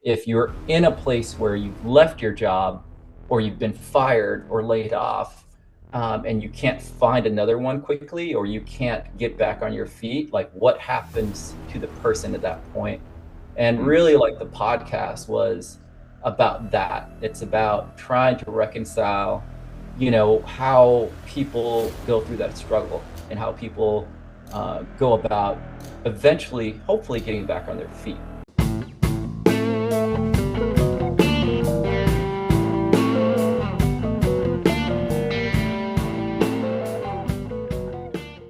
if you're in a place where you've left your job or you've been fired or laid off, and you can't find another one quickly, or you can't get back on your feet, like what happens to the person at that point? And Mm. really, like, the podcast was about that. It's about trying to reconcile, how people go through that struggle and how people go about eventually, hopefully, getting back on their feet.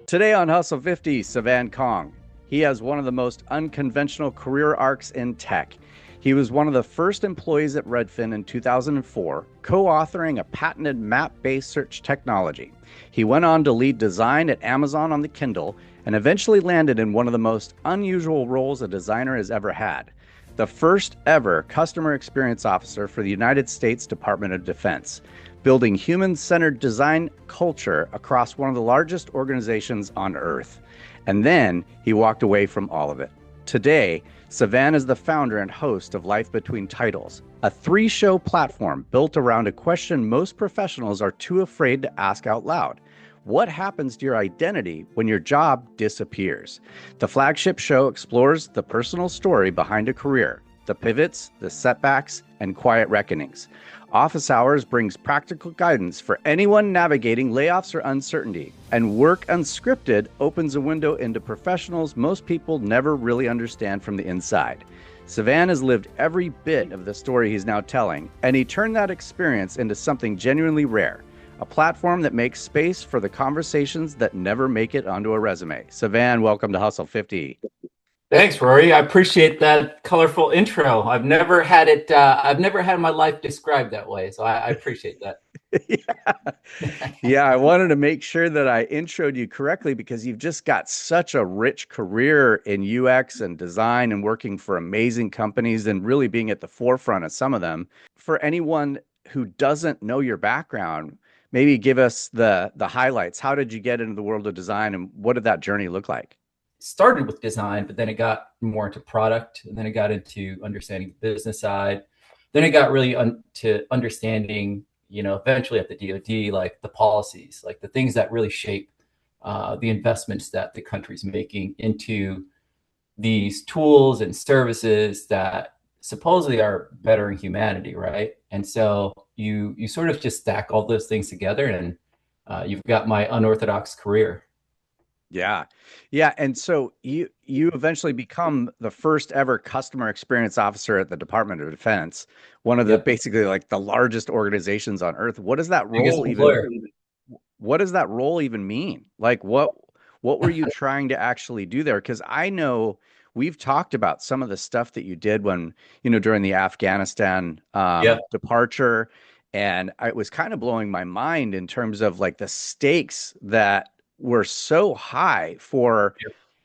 Today on Hustle 50, Savan Kong. He has one of the most unconventional career arcs in tech. He was one of the first employees at Redfin in 2004, co-authoring a patented map-based search technology. He went on to lead design at Amazon on the Kindle and eventually landed in one of the most unusual roles a designer has ever had: the first ever customer experience officer for the United States Department of Defense, building human-centered design culture across one of the largest organizations on Earth. And then he walked away from all of it. Today, Savan is the founder and host of Life Between Titles, a 3-show platform built around a question most professionals are too afraid to ask out loud. What happens to your identity when your job disappears? The flagship show explores the personal story behind a career, the pivots, the setbacks, and quiet reckonings. Office Hours brings practical guidance for anyone navigating layoffs or uncertainty, and Work Unscripted opens a window into professionals most people never really understand from the inside. Savan has lived every bit of the story he's now telling, and he turned that experience into something genuinely rare, a platform that makes space for the conversations that never make it onto a resume. Savan, welcome to Hustle 50. Thanks, Rory. I appreciate that colorful intro. I've never had it. I've never had my life described that way, so I appreciate that. Yeah. Yeah, I wanted to make sure that I introed you correctly because you've just got such a rich career in UX and design and working for amazing companies and really being at the forefront of some of them. For anyone who doesn't know your background, maybe give us the highlights. How did you get into the world of design and what did that journey look like? Started with design, but then it got more into product, and then it got into understanding the business side. Then it got really to understanding, eventually at the DOD, like the policies, like the things that really shape the investments that the country's making into these tools and services that supposedly are bettering humanity, right? And so you sort of just stack all those things together, and you've got my unorthodox career. Yeah. Yeah. And so you eventually become the first ever customer experience officer at the Department of Defense, one of the Yep, basically like the largest organizations on earth. biggest employer. What does that role even mean? Like what were you trying to actually do there? Because I know we've talked about some of the stuff that you did when, during the Afghanistan Yeah, departure. And it was kind of blowing my mind in terms of like the stakes that were so high for,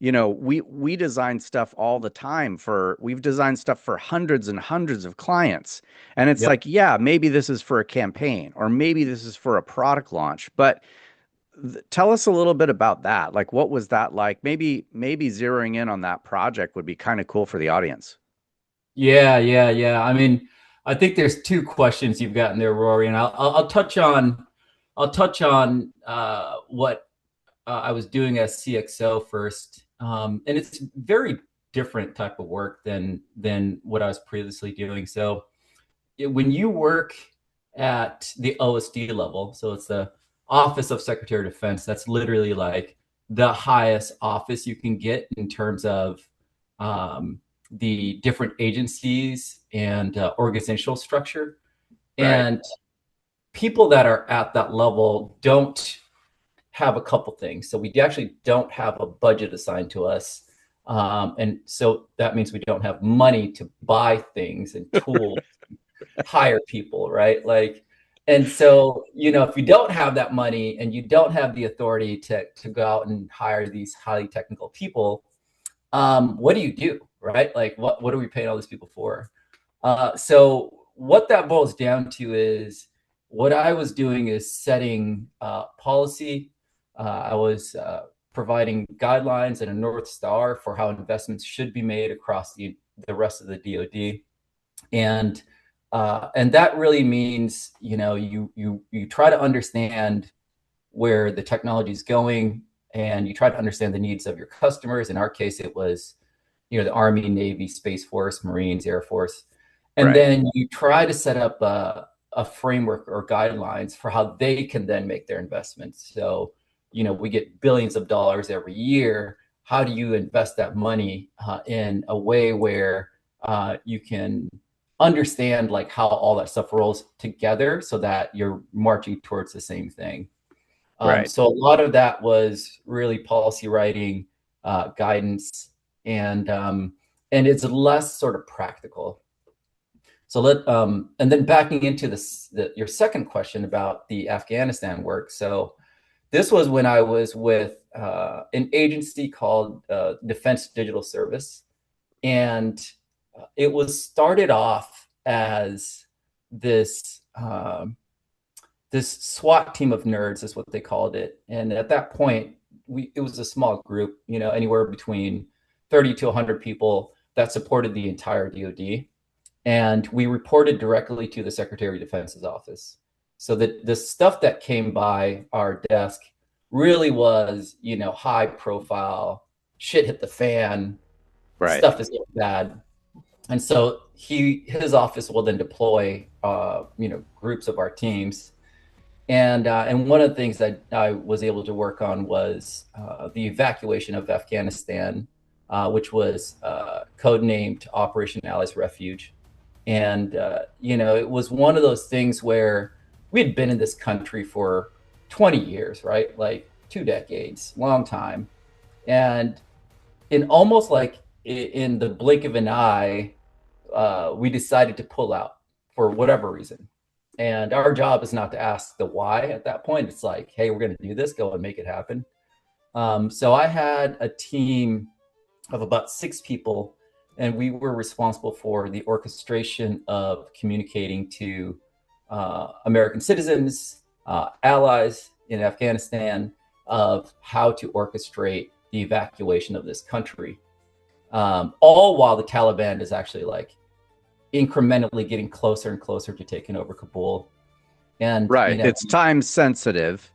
yep, we design stuff all the time we've designed stuff for hundreds and hundreds of clients. And it's yep. like, yeah, maybe this is for a campaign or maybe this is for a product launch, but tell us a little bit about that. Like, what was that like? Maybe zeroing in on that project would be kind of cool for the audience. Yeah. I mean, I think there's two questions you've got in there, Rory, and I'll touch on what I was doing as CXO first, and it's very different type of work than what I was previously doing. So when you work at the OSD level, so it's the Office of Secretary of Defense, that's literally like the highest office you can get in terms of the different agencies and organizational structure. Right. And people that are at that level don't have a couple things. So we actually don't have a budget assigned to us. And so that means we don't have money to buy things and tools, hire people, right? Like, and so, if you don't have that money and you don't have the authority to go out and hire these highly technical people, what do you do, right? Like, what are we paying all these people for? So what that boils down to is what I was doing is setting policy. I was providing guidelines and a North Star for how investments should be made across the rest of the DoD. And that really means, you try to understand where the technology is going, and you try to understand the needs of your customers. In our case, it was, the Army, Navy, Space Force, Marines, Air Force. And Right. then you try to set up a framework or guidelines for how they can then make their investments. So, we get billions of dollars every year. How do you invest that money in a way where you can understand like how all that stuff rolls together so that you're marching towards the same thing? Right. So a lot of that was really policy writing, guidance, and it's less sort of practical. So and then backing into your second question about the Afghanistan work. So this was when I was with an agency called Defense Digital Service, and it was started off as this this SWAT team of nerds is what they called it. And at that point, it was a small group, anywhere between 30 to 100 people that supported the entire DoD. And we reported directly to the Secretary of Defense's office. So that the stuff that came by our desk really was, high profile, shit hit the fan, Right. stuff is getting bad. And so his office will then deploy, groups of our teams. And one of the things that I was able to work on was the evacuation of Afghanistan, which was codenamed Operation Allies Refuge. And, it was one of those things where we had been in this country for 20 years, right? Like 2 decades, long time. And in almost like in the blink of an eye, we decided to pull out for whatever reason. And our job is not to ask the why at that point. It's like, hey, we're going to do this, go and make it happen. So I had a team of about 6 people, and we were responsible for the orchestration of communicating to American citizens, allies in Afghanistan, of how to orchestrate the evacuation of this country. All while the Taliban is actually like incrementally getting closer and closer to taking over Kabul. And Right. It's time sensitive.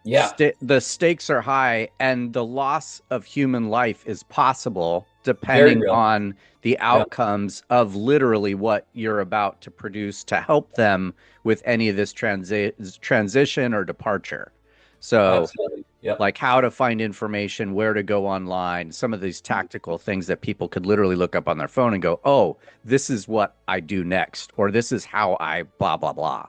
Yeah. The stakes are high, and the loss of human life is possible depending on the outcomes of literally what you're about to produce to help them with any of this transition or departure. So like how to find information, where to go online, some of these tactical things that people could literally look up on their phone and go, oh, this is what I do next, or this is how I blah, blah, blah.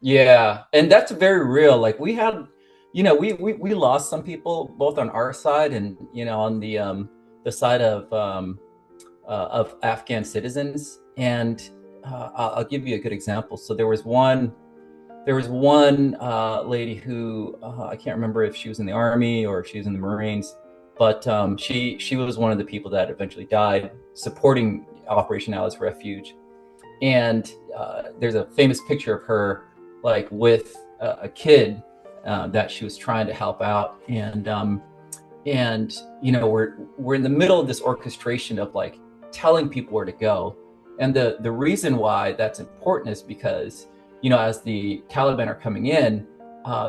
Yeah. And that's very real. Like we had, we lost some people both on our side and, on the side of Afghan citizens. And I'll give you a good example. So there was one lady who I can't remember if she was in the Army or if she was in the Marines, but she was one of the people that eventually died supporting Operation Allies Refuge. And there's a famous picture of her like with a kid that she was trying to help out. And we're in the middle of this orchestration of like telling people where to go. And the reason why that's important is because as the Taliban are coming in,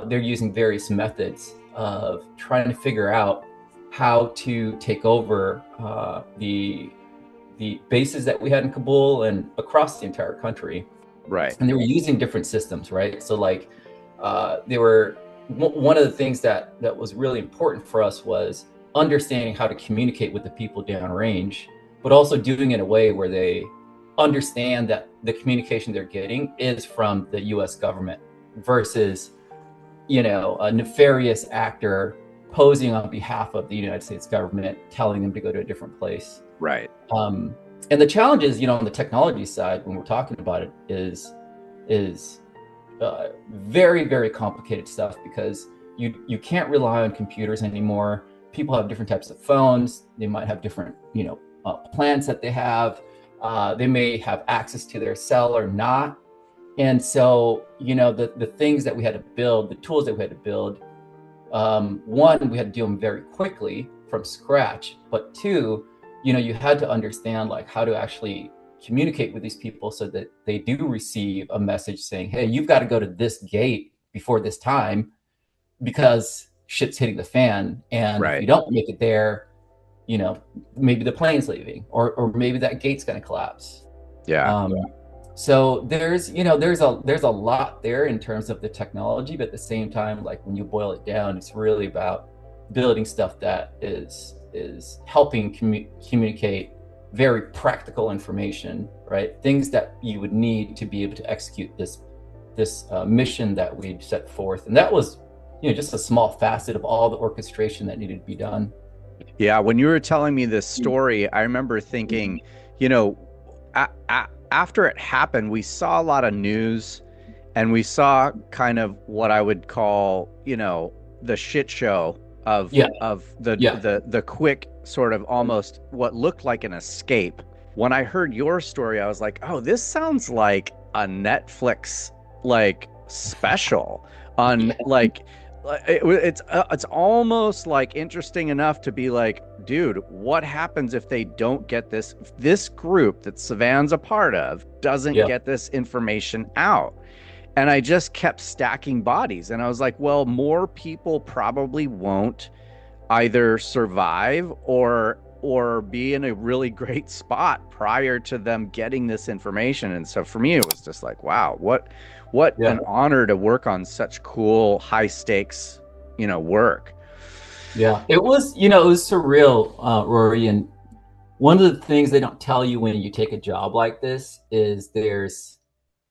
they're using various methods of trying to figure out how to take over the bases that we had in Kabul and across the entire country. Right. And they were using different systems, right? So like one of the things that was really important for us was understanding how to communicate with the people downrange, but also doing it in a way where they understand that the communication they're getting is from the US government versus, a nefarious actor posing on behalf of the United States government, telling them to go to a different place. Right. And the challenge is, on the technology side, when we're talking about it, is very, very complicated stuff because you can't rely on computers anymore. People have different types of phones. They might have different, plans that they have. They may have access to their cell or not. And so, the things that we had to build, the tools that we had to build, one, we had to do them very quickly from scratch. But two, you had to understand like how to actually communicate with these people so that they do receive a message saying, hey, you've got to go to this gate before this time because shit's hitting the fan. And if you don't make it there, you know, maybe the plane's leaving, or maybe that gate's going to collapse. So there's, you know, there's a lot there in terms of the technology, but at the same time, like when you boil it down, it's really about building stuff that is helping communicate very practical information, right? Things that you would need to be able to execute this mission that we'd set forth. And that was, you know, just a small facet of all the orchestration that needed to be done. Yeah, when you were telling me this story, I remember thinking, you know, after it happened, we saw a lot of news, and we saw kind of what I would call, you know, the shit show of the quick sort of almost what looked like an escape. When I heard your story, I was like, oh, this sounds like a Netflix like special on like it's almost like interesting enough to be like, dude, what happens if they don't get this group that Savan's a part of doesn't get this information out? And I just kept stacking bodies, and I was like, well, more people probably won't either survive or be in a really great spot prior to them getting this information. And so for me, it was just like, wow, what an honor to work on such cool, high stakes, you know, work. Yeah, it was, you know, it was surreal, Rory. And one of the things they don't tell you when you take a job like this is there's,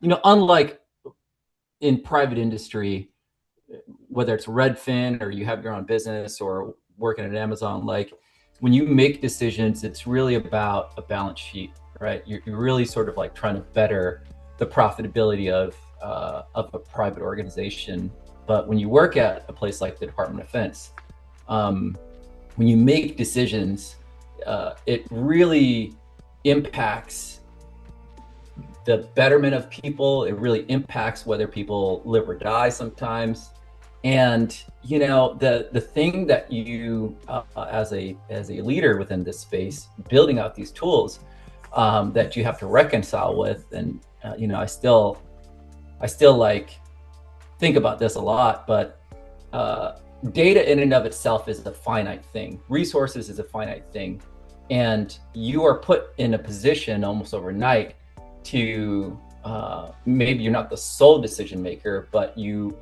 you know, unlike in private industry, whether it's Redfin or you have your own business or working at Amazon, like when you make decisions, it's really about a balance sheet, right? You're really sort of like trying to better the profitability of a private organization. But when you work at a place like the Department of Defense, when you make decisions, it really impacts the betterment of people. It really impacts whether people live or die sometimes. And, you know, the thing that you, as a leader within this space, building out these tools that you have to reconcile with, and, you know, I still like think about this a lot, but data in and of itself is a finite thing. Resources is a finite thing. And you are put in a position almost overnight to, maybe you're not the sole decision maker, but you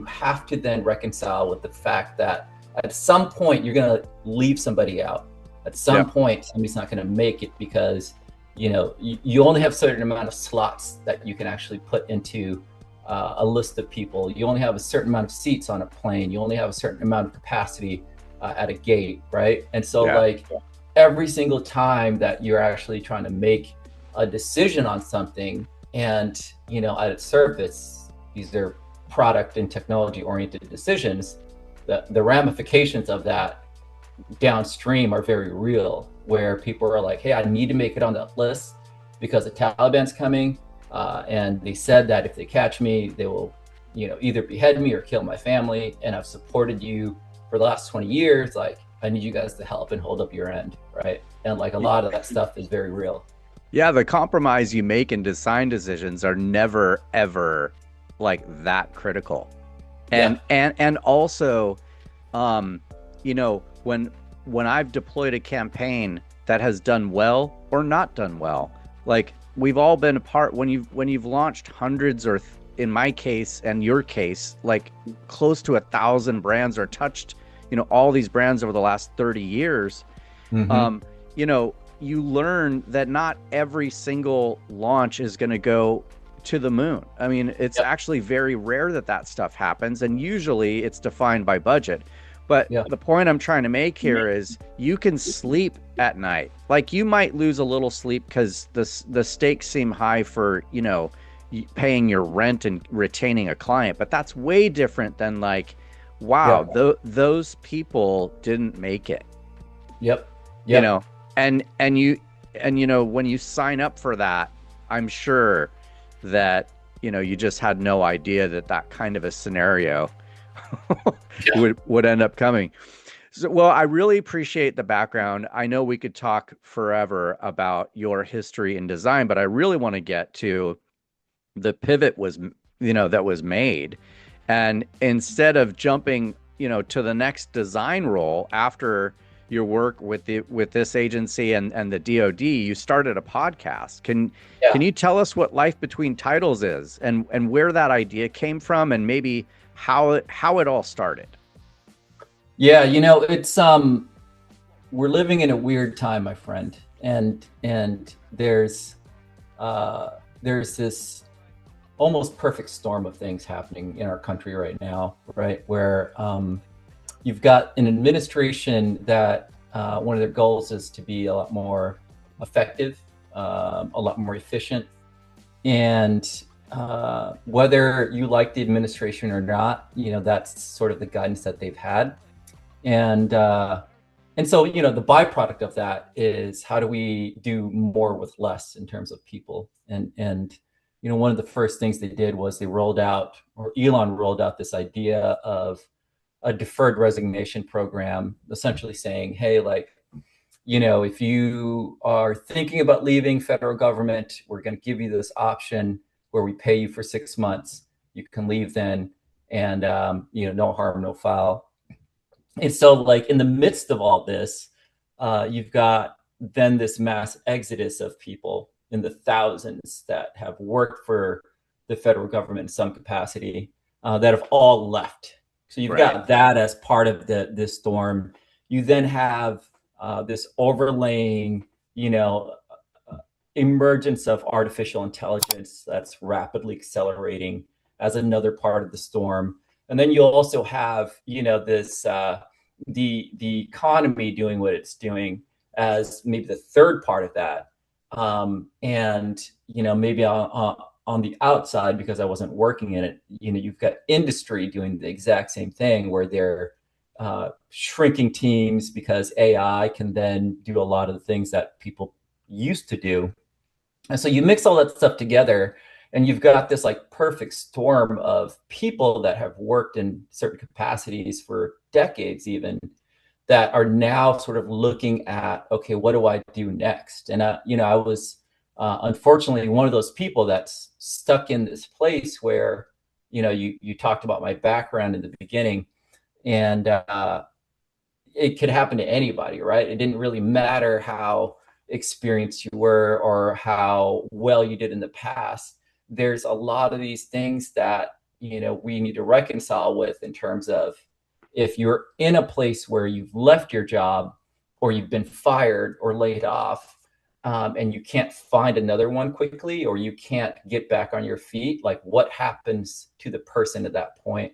have to then reconcile with the fact that at some point you're going to leave somebody out. At some point, somebody's not going to make it because, you know, you only have a certain amount of slots that you can actually put into a list of people. You only have a certain amount of seats on a plane. You only have a certain amount of capacity at a gate, right? And so like every single time that you're actually trying to make a decision on something, and, you know, at its surface, these are product and technology oriented decisions, the ramifications of that downstream are very real, where people are like, hey, I need to make it on that list because the Taliban's coming. And they said that if they catch me, they will, you know, either behead me or kill my family. And I've supported you for the last 20 years. Like, I need you guys to help and hold up your end, right? And like a lot of that stuff is very real. Yeah, the compromise you make in design decisions are never, ever like that critical. And and also, you know, when I've deployed a campaign that has done well or not done well, like we've all been a part when you've launched hundreds, or in my case and your case, like close to 1,000 brands, or touched, you know, all these brands over the last 30 years. You know, you learn that not every single launch is going to go to the moon. I mean, it's actually very rare that stuff happens, and usually it's defined by budget. But the point I'm trying to make here is you can sleep at night. Like, you might lose a little sleep because the stakes seem high for, you know, paying your rent and retaining a client. But that's way different than like, wow, those people didn't make it. You know, and you know, when you sign up for that, I'm sure that, you know, you just had no idea that kind of a scenario would end up coming. So, well, I really appreciate the background. I know we could talk forever about your history in design, but I really want to get to the pivot was, that was made. And instead of jumping, to the next design role after your work with this agency and the DOD, you started a podcast. Can Yeah. you tell us what Life Between Titles is and where that idea came from and maybe how it all started? Yeah, it's we're living in a weird time, my friend. And there's this almost perfect storm of things happening in our country right now, right? Where you've got an administration that one of their goals is to be a lot more effective, a lot more efficient. And whether you like the administration or not, that's sort of the guidance that they've had. And and so, the byproduct of that is how do we do more with less in terms of people? And one of the first things they did was Elon rolled out this idea of a deferred resignation program, essentially saying, hey, like, if you are thinking about leaving federal government, we're going to give you this option where we pay you for 6 months. You can leave then, and no harm, no foul. And so, like, in the midst of all this, you've got then this mass exodus of people in the thousands that have worked for the federal government in some capacity, that have all left. So you've Right. got that as part of this storm. You then have this overlaying, emergence of artificial intelligence that's rapidly accelerating as another part of the storm. And then you'll also have, this the economy doing what it's doing as maybe the third part of that. And maybe on the outside, because I wasn't working in it, you've got industry doing the exact same thing where they're shrinking teams because AI can then do a lot of the things that people used to do. And so you mix all that stuff together, and you've got this like perfect storm of people that have worked in certain capacities for decades, even, that are now sort of looking at, okay, what do I do next? And I was unfortunately one of those people that's stuck in this place where, you talked about my background in the beginning, and it could happen to anybody, right? It didn't really matter how experienced you were or how well you did in the past. There's a lot of these things that, we need to reconcile with in terms of if you're in a place where you've left your job or you've been fired or laid off, and you can't find another one quickly, or you can't get back on your feet, like what happens to the person at that point?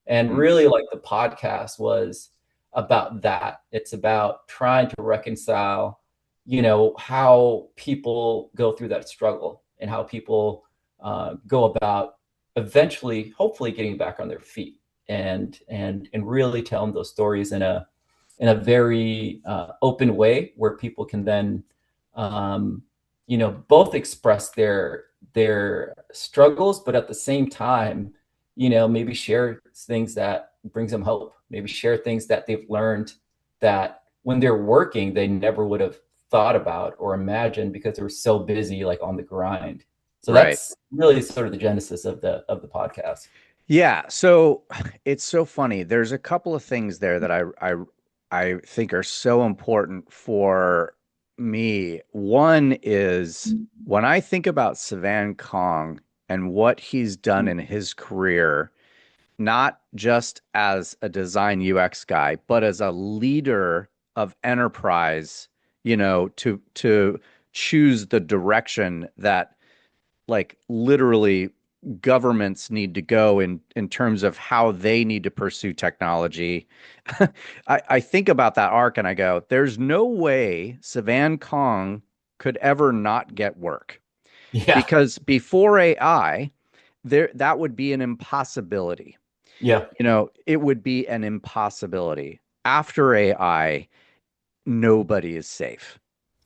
And really, like, the podcast was about that. It's about trying to reconcile, how people go through that struggle and how people go about eventually, hopefully, getting back on their feet, and really tell them those stories in a very open way where people can then both express their struggles, but at the same time, maybe share things that brings them hope, maybe share things that they've learned that when they're working they never would have thought about or imagined because they were so busy, like, on the grind. So Right. that's really sort of the genesis of the podcast. Yeah, so it's so funny. There's a couple of things there that I think are so important for me. One is when I think about Savan Kong and what he's done in his career, not just as a design UX guy, but as a leader of enterprise, to choose the direction that, like, literally governments need to go in terms of how they need to pursue technology. I think about that arc and I go, there's no way Savan Kong could ever not get work, Yeah. because before AI, that would be an impossibility. Yeah. It would be an impossibility. After AI, nobody is safe.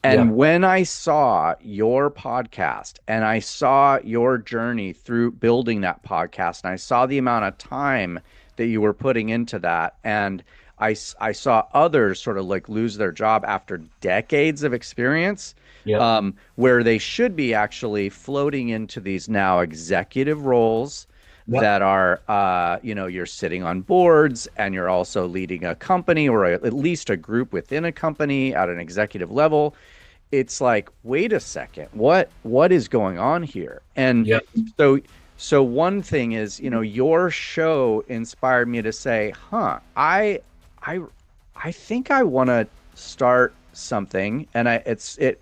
Yeah. And when I saw your podcast and I saw your journey through building that podcast, and I saw the amount of time that you were putting into that, and I saw others sort of like lose their job after decades of experience, Yep. where they should be actually floating into these now executive roles Yep. that are, you're sitting on boards and you're also leading a company or at least a group within a company at an executive level. It's like, wait a second, what is going on here? And Yep. so so one thing is, your show inspired me to say, I I think I want to start something, and it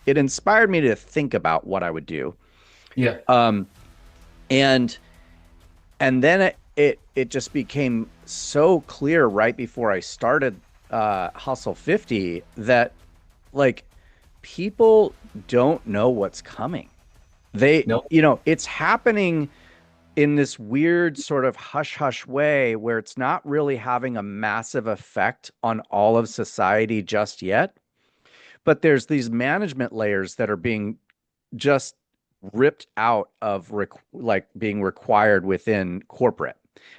inspired me to think about what I would do. Yeah. Um, and and then it just became so clear right before I started Hustle 50 that like people don't know what's coming. They, Nope. it's happening in this weird sort of hush hush way where it's not really having a massive effect on all of society just yet. But there's these management layers that are being just ripped out of like being required within corporate.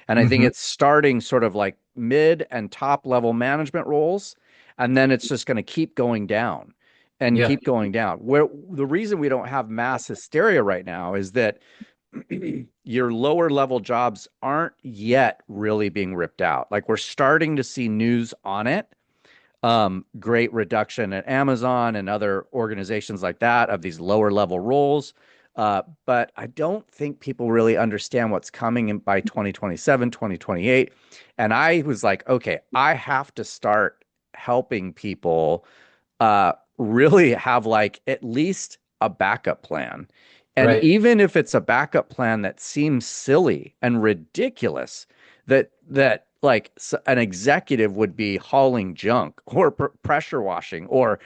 And I think Hmm. it's starting sort of like mid and top level management roles. And then it's just going to keep going down and Yeah. keep going down. Where the reason we don't have mass hysteria right now is that your lower level jobs aren't yet really being ripped out. Like we're starting to see news on it. Great reduction at Amazon and other organizations like that of these lower level roles. But I don't think people really understand what's coming in by 2027, 2028. And I was like, okay, I have to start helping people really have like at least a backup plan. And Right. even if it's a backup plan that seems silly and ridiculous, that like an executive would be hauling junk or pressure washing or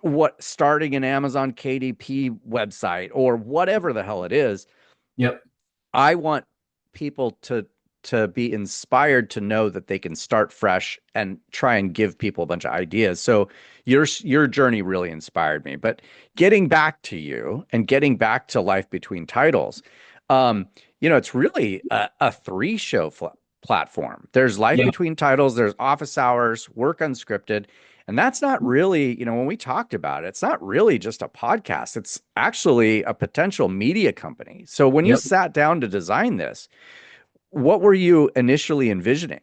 what starting an Amazon KDP website or whatever the hell it is. Yep. I want people to be inspired to know that they can start fresh and try and give people a bunch of ideas. So your journey really inspired me. But getting back to you and getting back to Life Between Titles, it's really a three-show platform. There's Life Yeah. Between Titles, there's Office Hours, Work Unscripted, and that's not really, when we talked about it, it's not really just a podcast. It's actually a potential media company. So when you Yep. sat down to design this, what were you initially envisioning?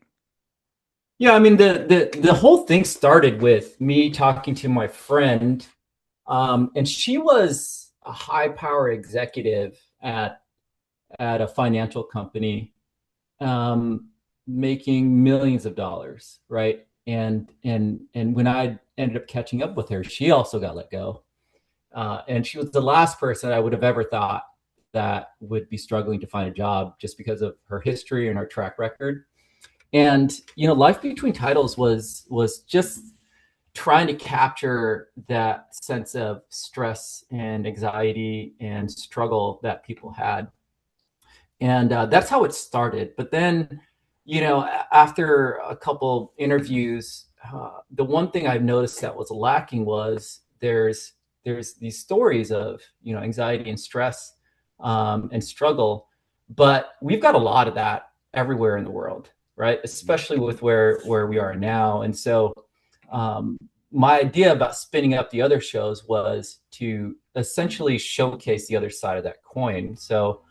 Yeah. I mean, the whole thing started with me talking to my friend, and she was a high power executive at a financial company, um, making millions of dollars, right? And when I ended up catching up with her, she also got let go, and she was the last person I would have ever thought that would be struggling to find a job just because of her history and her track record. And Life Between Titles was just trying to capture that sense of stress and anxiety and struggle that people had, and that's how it started. But then, after a couple interviews, the one thing I've noticed that was lacking was there's these stories of anxiety and stress, and struggle, but we've got a lot of that everywhere in the world, right? Especially with where we are now. And so, my idea about spinning up the other shows was to essentially showcase the other side of that coin. So,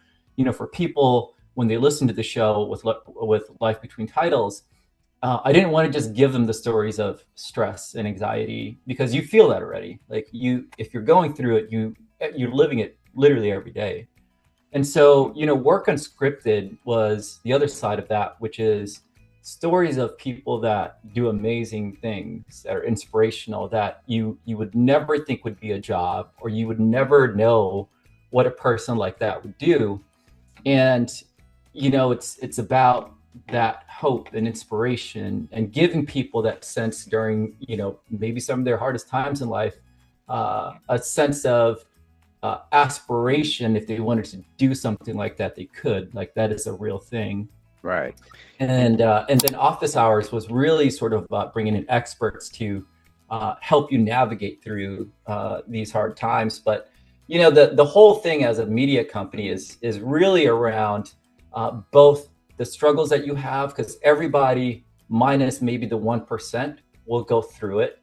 for people when they listen to the show with Life Between Titles, I didn't want to just give them the stories of stress and anxiety because you feel that already. Like if you're going through it, you're living it literally every day. And so, Work Unscripted was the other side of that, which is stories of people that do amazing things that are inspirational that you would never think would be a job, or you would never know what a person like that would do. And it's about that hope and inspiration and giving people that sense during maybe some of their hardest times in life, a sense of aspiration. If they wanted to do something like that, they could. Like, that is a real thing. Right. And then Office Hours was really sort of bringing in experts to help you navigate through these hard times. But the whole thing as a media company is really around both the struggles that you have, because everybody minus maybe the 1% will go through it.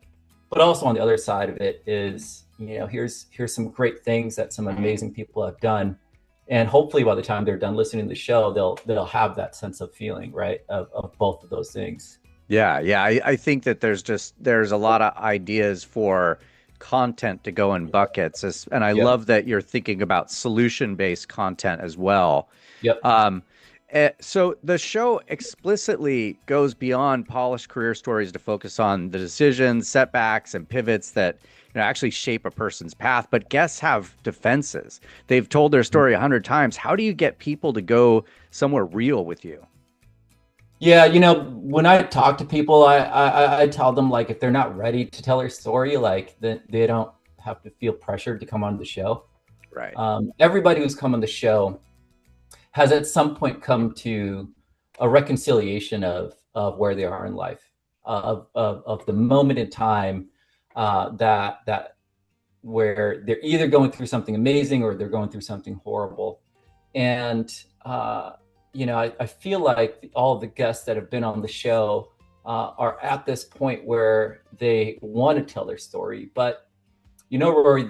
But also on the other side of it is, here's some great things that some amazing people have done. And hopefully by the time they're done listening to the show, they'll have that sense of feeling, right, of both of those things. Yeah. I think that there's a lot of ideas for content to go in buckets. And I love that you're thinking about solution-based content as well. Yep. So the show explicitly goes beyond polished career stories to focus on the decisions, setbacks, and pivots that actually shape a person's path. But guests have defenses. They've told their story 100 times. How do you get people to go somewhere real with you? Yeah, when I talk to people, I tell them, like, if they're not ready to tell their story, like, they don't have to feel pressured to come on the show. Right. Everybody who's come on the show has at some point come to a reconciliation of where they are in life, of the moment in time that where they're either going through something amazing or they're going through something horrible. And I feel like all the guests that have been on the show are at this point where they want to tell their story. But, Rory,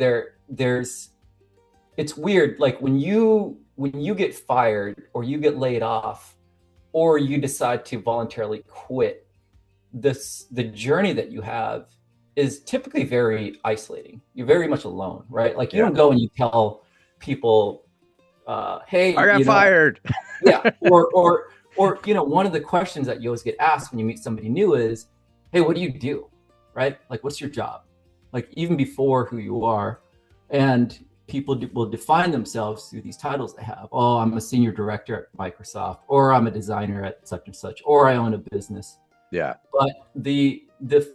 it's weird. Like when you get fired or you get laid off or you decide to voluntarily quit, the journey that you have is typically very isolating. You're very much alone, right? Like you don't go and you tell people, hey, I got fired. Yeah. Or, one of the questions that you always get asked when you meet somebody new is, hey, what do you do? Right? Like, what's your job? Like even before who you are. And people will define themselves through these titles they have. Oh, I'm a senior director at Microsoft, or I'm a designer at such and such, or I own a business. Yeah. But the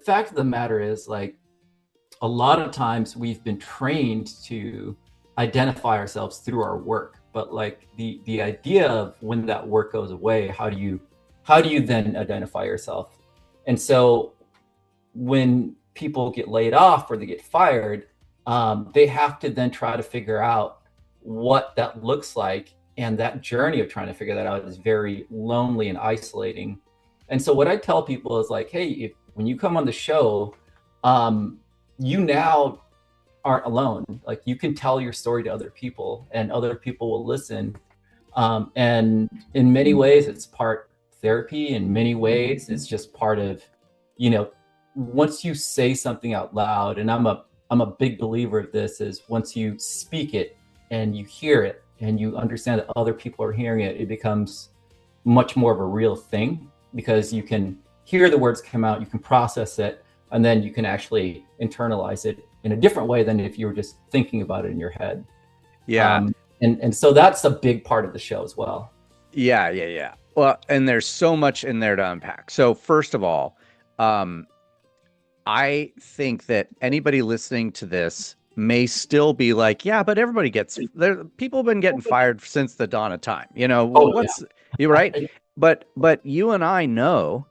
fact of the matter is, like, a lot of times we've been trained to identify ourselves through our work. But like the idea of when that work goes away, how do you then identify yourself? And so when people get laid off or they get fired, they have to then try to figure out what that looks like. And that journey of trying to figure that out is very lonely and isolating. And so what I tell people is like, hey, when you come on the show, you now aren't alone. Like you can tell your story to other people and other people will listen. And in many ways it's part therapy. In many ways it's just part of, once you say something out loud, and I'm a big believer of this, is once you speak it and you hear it and you understand that other people are hearing it, it becomes much more of a real thing because you can hear the words come out, you can process it, and then you can actually internalize it in a different way than if you were just thinking about it in your head. Yeah. And so that's a big part of the show as well. Yeah. Well, and there's so much in there to unpack. So first of all, I think that anybody listening to this may still be like, yeah, but everybody gets there. People have been getting fired since the dawn of time. You're right. But you and I know,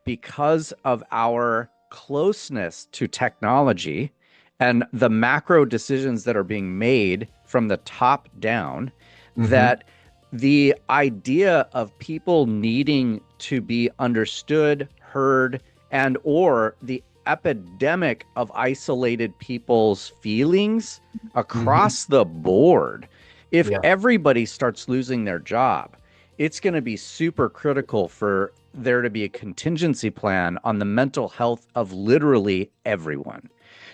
because of our closeness to technology and the macro decisions that are being made from the top down, that the idea of people needing to be understood, heard, and or the epidemic of isolated people's feelings across the board. If everybody starts losing their job, it's going to be super critical for there to be a contingency plan on the mental health of literally everyone.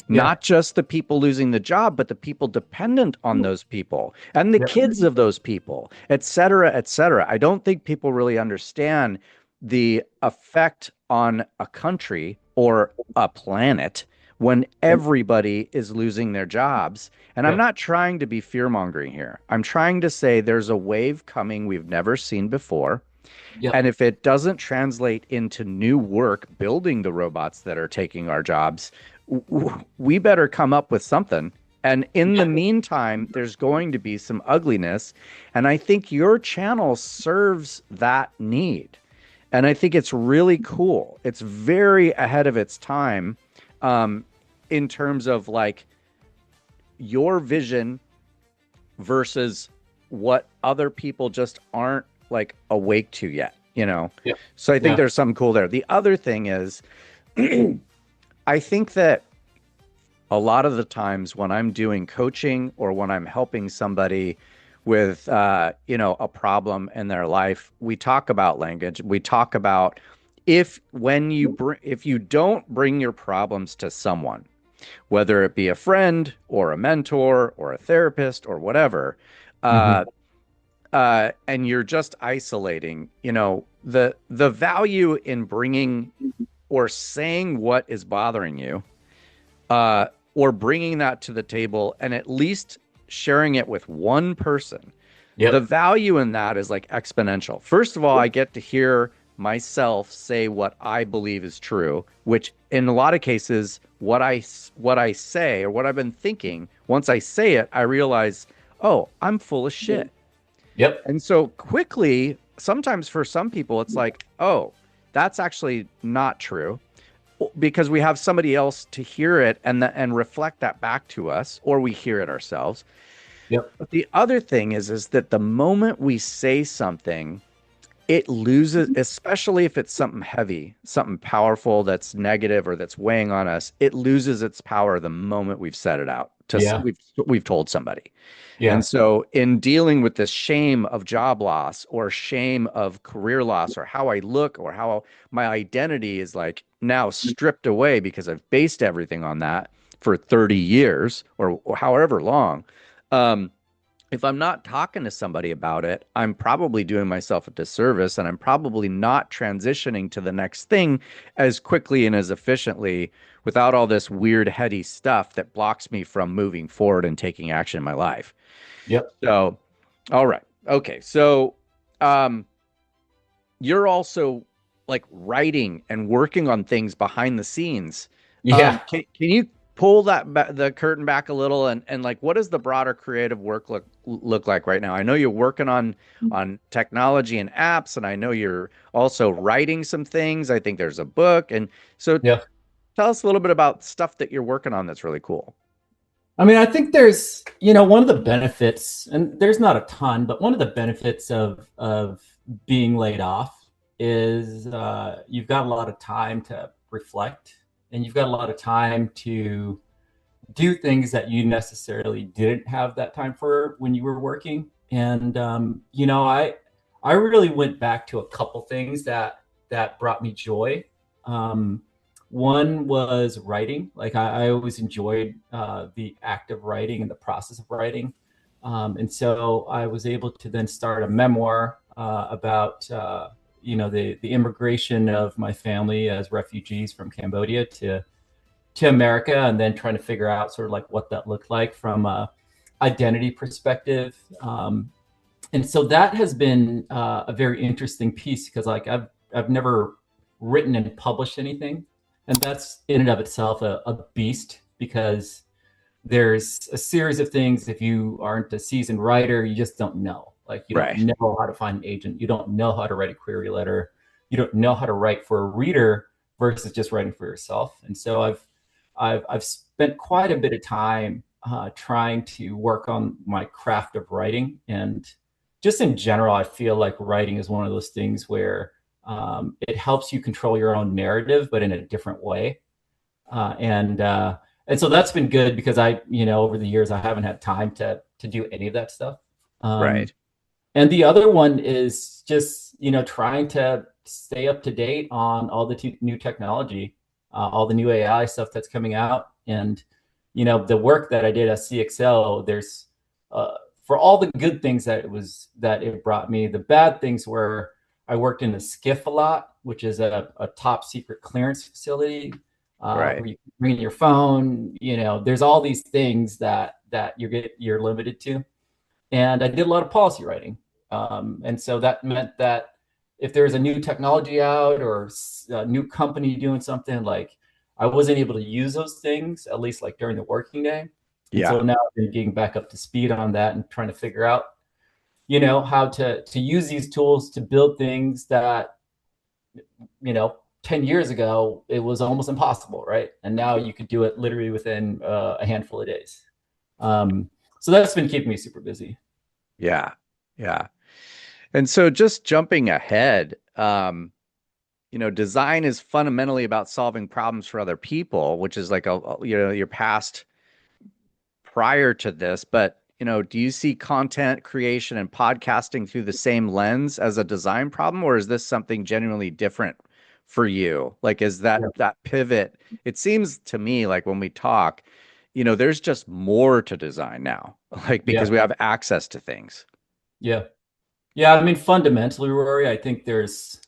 Not just the people losing the job, but the people dependent on those people and the kids of those people, et cetera, et cetera. I don't think people really understand the effect on a country or a planet when everybody is losing their jobs. And I'm not trying to be fear-mongering here. I'm trying to say there's a wave coming we've never seen before. And if it doesn't translate into new work building the robots that are taking our jobs, we better come up with something. And in the meantime, there's going to be some ugliness. And I think your channel serves that need. And I think it's really cool. It's very ahead of its time in terms of like your vision versus what other people just aren't like awake to yet. you know? Yeah. So I think Yeah. there's something cool there. The other thing is, I think that a lot of the times when I'm doing coaching or when I'm helping somebody with, a problem in their life, we talk about language. We talk about if you don't bring your problems to someone, whether it be a friend or a mentor or a therapist or whatever, Hmm. uh, and you're just isolating, the value in bringing or saying what is bothering you, or bringing that to the table and at least sharing it with one person, the Yep. value in that is like exponential. First of all, I get to hear myself say what I believe is true, which in a lot of cases, what I say or what I've been thinking, once I say it, I realize, oh, I'm full of shit. Yep. And so quickly, sometimes for some people, it's like, oh, that's actually not true because we have somebody else to hear it and reflect that back to us, or we hear it ourselves. Yep. But the other thing is that the moment we say something, it loses, especially if it's something heavy, something powerful that's negative or that's weighing on us, it loses its power the moment we've said it out to Yeah. we've told somebody. And Yeah. so in dealing with this shame of job loss or shame of career loss or how I look or how my identity is like now stripped away because I've based everything on that for 30 years or however long. Um, if I'm not talking to somebody about it, I'm probably doing myself a disservice and I'm probably not transitioning to the next thing as quickly and as efficiently without all this weird, heady stuff that blocks me from moving forward and taking action in my life. Yep. So, all right. Okay. So, um, you're also like writing and working on things behind the scenes. Yeah. Can you pull the curtain back a little and like what does the broader creative work look like right now? I know you're working on technology and apps, and I know you're also writing some things. I think there's a book, and so Yeah. tell us a little bit about stuff that you're working on that's really cool. I mean, I think there's, one of the benefits, and there's not a ton, but one of the benefits of being laid off is you've got a lot of time to reflect, and you've got a lot of time to do things that you necessarily didn't have that time for when you were working. And I really went back to a couple things that brought me joy. Um, One was writing. Like I always enjoyed the act of writing and the process of writing. And so I was able to then start a memoir about the immigration of my family as refugees from Cambodia to America, and then trying to figure out sort of like what that looked like from a identity perspective. And so that has been a very interesting piece because like I've never written and published anything, and that's in and of itself a beast because there's a series of things. If you aren't a seasoned writer, you just don't know. Like you don't Right. know how to find an agent. You don't know how to write a query letter. You don't know how to write for a reader versus just writing for yourself. And so I've spent quite a bit of time trying to work on my craft of writing, and just in general, I feel like writing is one of those things where it helps you control your own narrative, but in a different way. And so that's been good because over the years, I haven't had time to do any of that stuff. Um, Right. and the other one is just, trying to stay up to date on all the new technology, all the new AI stuff that's coming out. And, the work that I did at CXL, there's, for all the good things that it brought me, the bad things were I worked in the SCIF a lot, which is a top secret clearance facility, Right. where you bring in your phone, there's all these things that you're limited to. And I did a lot of policy writing. And so that meant that if there's a new technology out or a new company doing something, like I wasn't able to use those things, at least like during the working day. And Yeah. so now I've been getting back up to speed on that and trying to figure out, how to use these tools to build things that, 10 years ago, it was almost impossible, right? And now you could do it literally within a handful of days. So that's been keeping me super busy. Yeah. Yeah. And so just jumping ahead, design is fundamentally about solving problems for other people, which is like your past prior to this. But, do you see content creation and podcasting through the same lens as a design problem, or is this something genuinely different for you? Like, is Yeah. that pivot? It seems to me like when we talk, there's just more to design now, like because Yeah. we have access to things. Yeah. Yeah. I mean, fundamentally, Rory, I think there's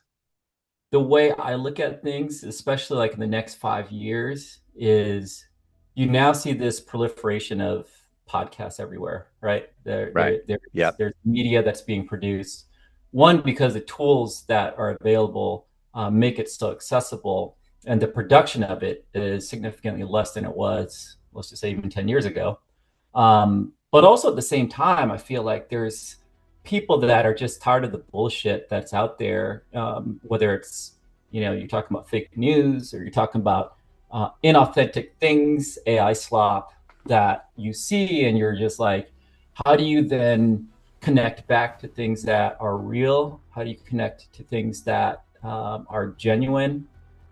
the way I look at things, especially like in the next 5 years, is you now see this proliferation of podcasts everywhere, right? Right. Yep. There's media that's being produced. One, because the tools that are available make it so accessible, and the production of it is significantly less than it was, let's just say, even 10 years ago. But also at the same time, I feel like there's people that are just tired of the bullshit that's out there, whether it's, you're talking about fake news or you're talking about inauthentic things, AI slop that you see, and you're just like, how do you then connect back to things that are real? How do you connect to things that are genuine?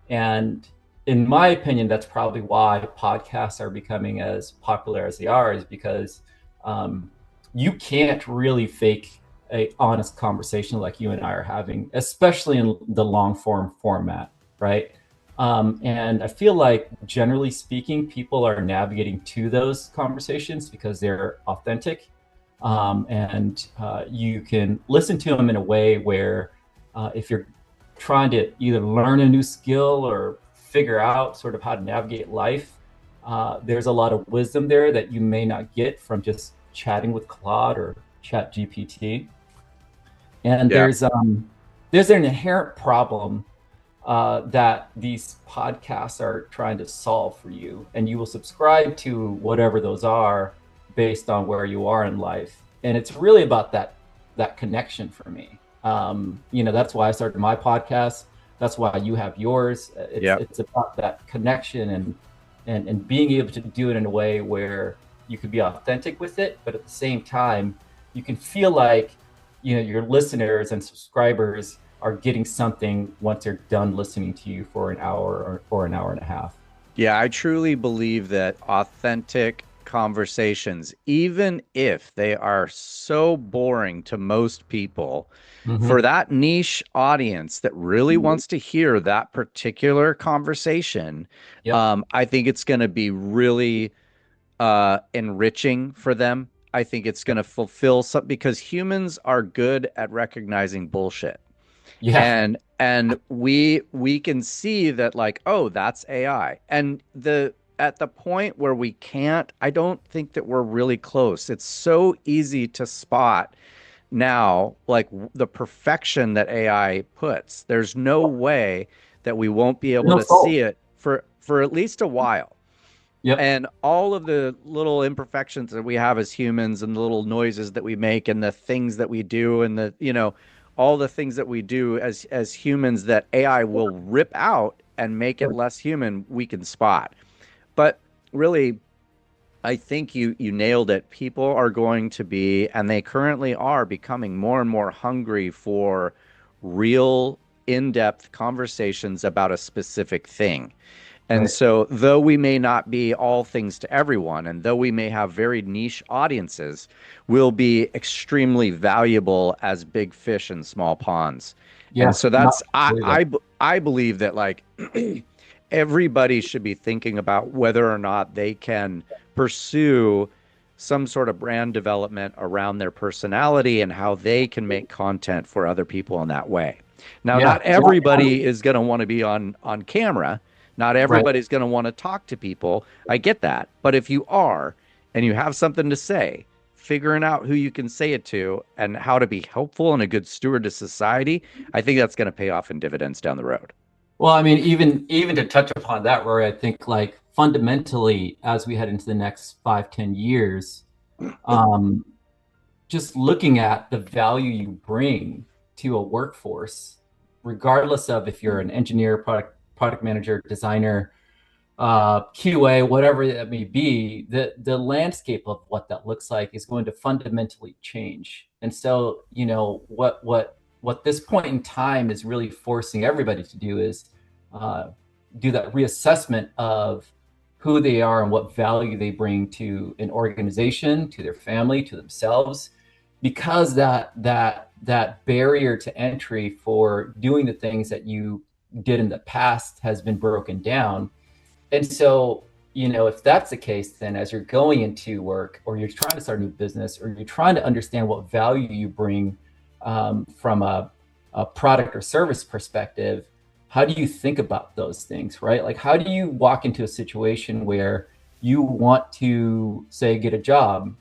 And in my opinion, that's probably why podcasts are becoming as popular as they are, is because um, you can't really fake a honest conversation like you and I are having, especially in the long form format, right? And I feel like generally speaking, people are navigating to those conversations because they're authentic, and you can listen to them in a way where if you're trying to either learn a new skill or figure out sort of how to navigate life, there's a lot of wisdom there that you may not get from just chatting with Claude or Chat GPT. And Yeah. there's an inherent problem that these podcasts are trying to solve for you, and you will subscribe to whatever those are based on where you are in life. And it's really about that connection for me. That's why I started my podcast. That's why you have yours. Yep. It's about that connection and being able to do it in a way where you can be authentic with it, but at the same time, you can feel like your listeners and subscribers are getting something once they're done listening to you for an hour or an hour and a half. Yeah, I truly believe that authentic conversations, even if they are so boring to most people, for Mm-hmm. that niche audience that really wants to hear that particular conversation, Yep. I think it's going to be really enriching for them. I think it's going Yep. to fulfill some because humans are good at recognizing bullshit. Yeah. And we can see that, like, oh, that's AI. And the at the point where we can't, I don't think that we're really close. It's so easy to spot now, like the perfection that AI puts. There's no way that we won't be able No to fault. see it for at least a while. Yep. And all of the little imperfections that we have as humans and the little noises that we make and the things that we do and all the things that we do as humans that AI will rip out and make it less human, we can spot. But really, I think you nailed it. People are going to be, and they currently are becoming more and more hungry for real in-depth conversations about a specific thing. And Right. so, though we may not be all things to everyone, and though we may have very niche audiences, we'll be extremely valuable as big fish in small ponds. And Yeah. so No, that's absolutely. I believe that, like, everybody should be thinking about whether or not they can pursue some sort of brand development around their personality and how they can make content for other people in that way. Now, Yeah. not Yeah. everybody is going to want to be on camera. Not Right. everybody's going to want to talk to people. I get that. But if you are and you have something to say, figuring out who you can say it to and how to be helpful and a good steward to society, I think that's going to pay off in dividends down the road. Well, I mean, even to touch upon that, Rory, I think like fundamentally, as we head into the next 5, 10 years, um, just looking at the value you bring to a workforce, regardless of if you're an engineer, product manager, designer, QA, whatever that may be, the landscape of what that looks like is going to fundamentally change. And so, what what this point in time is really forcing everybody to do is do that reassessment of who they are and what value they bring to an organization, to their family, to themselves, because that barrier to entry for doing the things that you did in the past has been broken down. And so, if that's the case, then as you're going into work, or you're trying to start a new business, or you're trying to understand what value you bring from a product or service perspective, how do you think about those things, right? Like, how do you walk into a situation where you want to, say, get a job,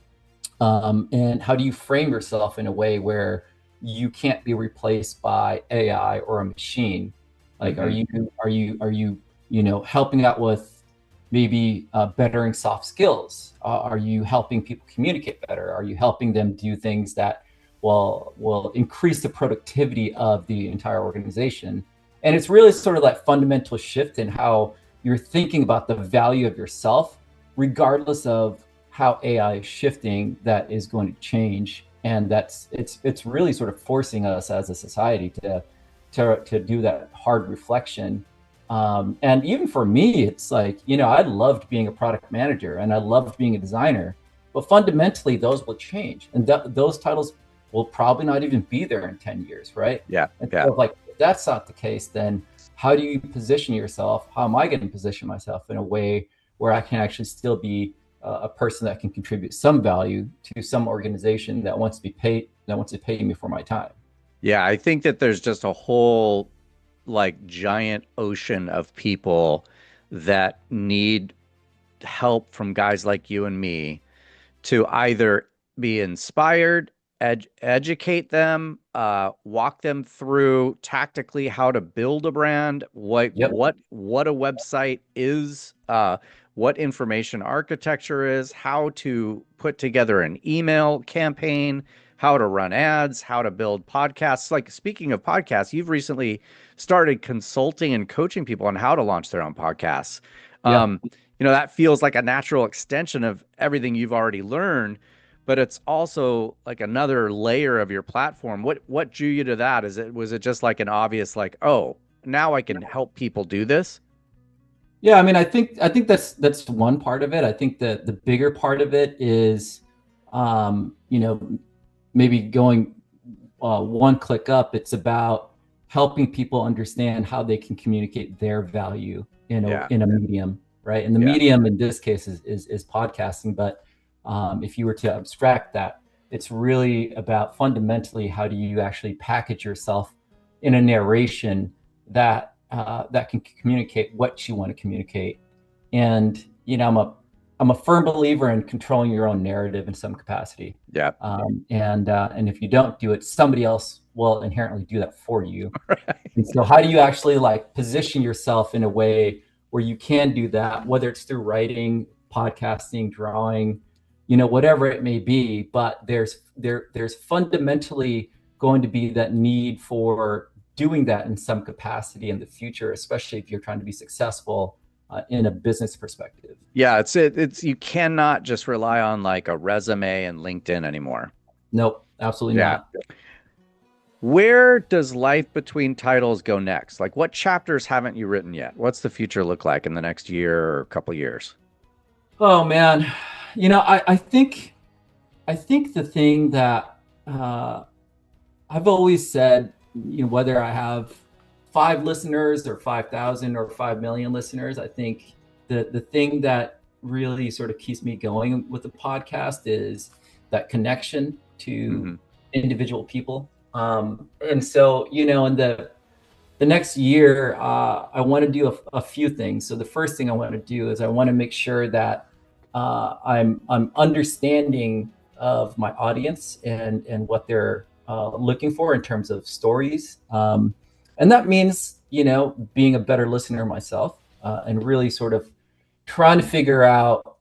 and how do you frame yourself in a way where you can't be replaced by AI or a machine? Like, Mm-hmm. are you helping out with maybe bettering soft skills? Are you helping people communicate better? Are you helping them do things that will increase the productivity of the entire organization? And it's really sort of that fundamental shift in how you're thinking about the value of yourself, regardless of how AI is shifting, that is going to change. And it's really sort of forcing us as a society to do that hard reflection. And even for me, it's like, I loved being a product manager and I loved being a designer, but fundamentally those will change, and those titles will probably not even be there in 10 years, right? Yeah. And Yeah. so, like, if that's not the case, then how do you position yourself? How am I going to position myself in a way where I can actually still be a person that can contribute some value to some organization that wants to pay me for my time? Yeah. I think that there's just a whole like giant ocean of people that need help from guys like you and me to either be inspired, educate them, walk them through tactically how to build a brand, Yep. what a website is, what information architecture is, how to put together an email campaign, how to run ads, how to build podcasts. Like, speaking of podcasts, you've recently started consulting and coaching people on how to launch their own podcasts. Yeah. Um, that feels like a natural extension of everything you've already learned, but it's also like another layer of your platform. What drew you to that? Was it just like an obvious, like, oh, now I can help people do this? Yeah, I mean, I think that's one part of it. I think that the bigger part of it is, um, you know, maybe going one click up. It's about helping people understand how they can communicate their value Yeah. in a medium, right? And the Yeah. medium in this case is podcasting. But if you were to abstract that, it's really about fundamentally how do you actually package yourself in a narration that can communicate what you want to communicate. And I'm a firm believer in controlling your own narrative in some capacity. Yeah. And if you don't do it, somebody else will inherently do that for you. Right. And so, how do you actually like position yourself in a way where you can do that, whether it's through writing, podcasting, drawing, whatever it may be? But there's fundamentally going to be that need for doing that in some capacity in the future, especially if you're trying to be successful in a business perspective. Yeah, it's you cannot just rely on like a resume and LinkedIn anymore. Nope, absolutely Yeah. not. Where does life between titles go next? Like, what chapters haven't you written yet? What's the future look like in the next year or couple years? Oh man, I think the thing that I've always said, whether I have 5 listeners or 5,000 or 5 million listeners, I think the thing that really sort of keeps me going with the podcast is that connection to Hmm. individual people. And so, in the next year, I want to do a few things. So the first thing I want to do is I want to make sure that I'm understanding of my audience and what they're looking for in terms of stories, and that means being a better listener myself, and really sort of trying to figure out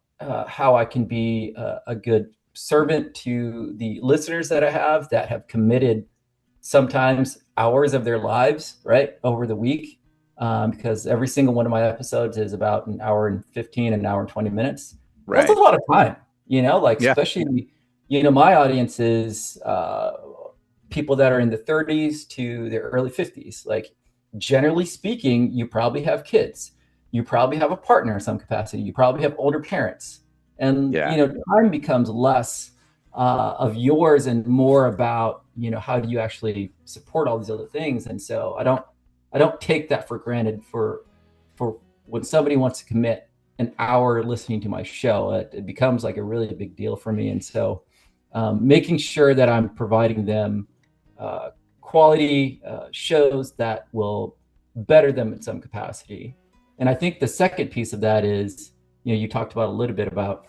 how I can be a good servant to the listeners that have committed sometimes hours of their lives, right, over the week. Because every single one of my episodes is about an hour and 15, an hour and 20 minutes. That's a Right. lot of time, like, Yeah. especially, my audience is people that are in the 30s to their early 50s. Like, generally speaking, you probably have kids. You probably have a partner in some capacity. You probably have older parents. And, Yeah. time becomes less of yours and more about, how do you actually support all these other things. And so I don't take that for granted for when somebody wants to commit an hour listening to my show. It becomes like a really big deal for me. And so making sure that I'm providing them quality shows that will better them in some capacity. And I think the second piece of that is, you talked about a little bit about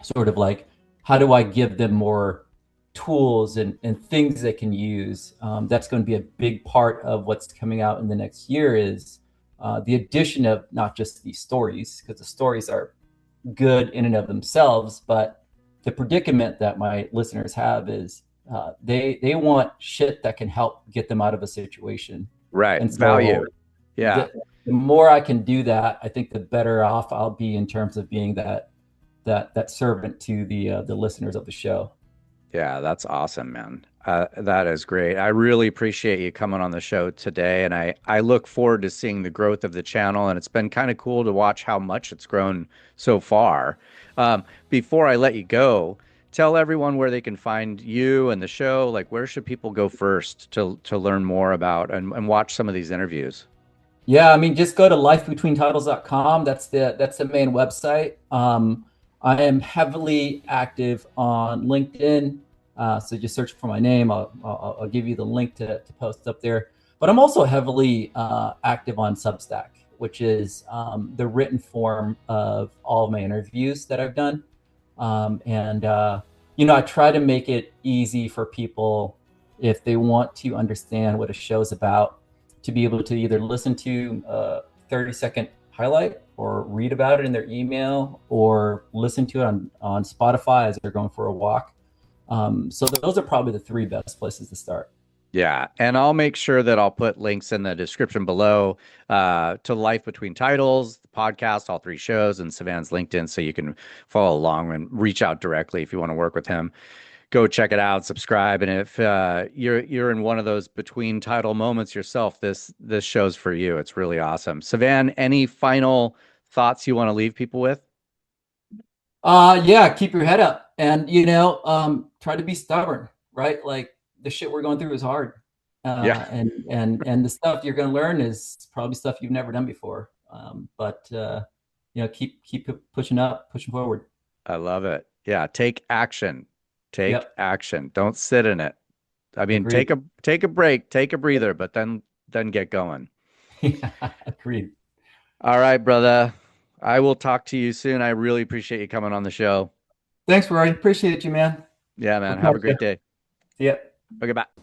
sort of like, how do I give them more tools and things they can use? That's going to be a big part of what's coming out in the next year is the addition of not just these stories, because the stories are good in and of themselves, but the predicament that my listeners have is they want shit that can help get them out of a situation. Right. And so Value. Yeah. the more I can do that, I think the better off I'll be in terms of being that servant to the listeners of the show. Yeah, that's awesome, man. That is great. I really appreciate you coming on the show today, and I look forward to seeing the growth of the channel. And it's been kind of cool to watch how much it's grown so far. Before I let you go, tell everyone where they can find you and the show. Like, where should people go first to learn more about and watch some of these interviews? Yeah, I mean, just go to lifebetweentitles.com. That's the main website. I am heavily active on LinkedIn. So just search for my name. I'll give you the link to post up there. But I'm also heavily active on Substack, which is the written form of all of my interviews that I've done. I try to make it easy for people if they want to understand what a show's about, to be able to either listen to a 30-second highlight or read about it in their email or listen to it on Spotify as they're going for a walk. So those are probably the three best places to start. Yeah, and I'll make sure that I'll put links in the description below to Life Between Titles, the podcast, all three shows, and Savan's LinkedIn, so you can follow along and reach out directly if you want to work with him. Go check it out, subscribe, and if you're in one of those between title moments yourself, this show's for you. It's really awesome. Savan, any final thoughts you want to leave people with? Yeah, keep your head up and try to be stubborn, right? Like, the shit we're going through is hard. Yeah. And the stuff you're going to learn is probably stuff you've never done before. But keep pushing up, pushing forward. I love it. Yeah, take action. Take Yep. action. Don't sit in it. I mean, Agreed. take a break, take a breather, but then get going. Yeah, agreed. All right, brother. I will talk to you soon. I really appreciate you coming on the show. Thanks, Rory. Appreciate you, man. Yeah, man. We'll Have a talk to you. great day. See ya. Okay, bye.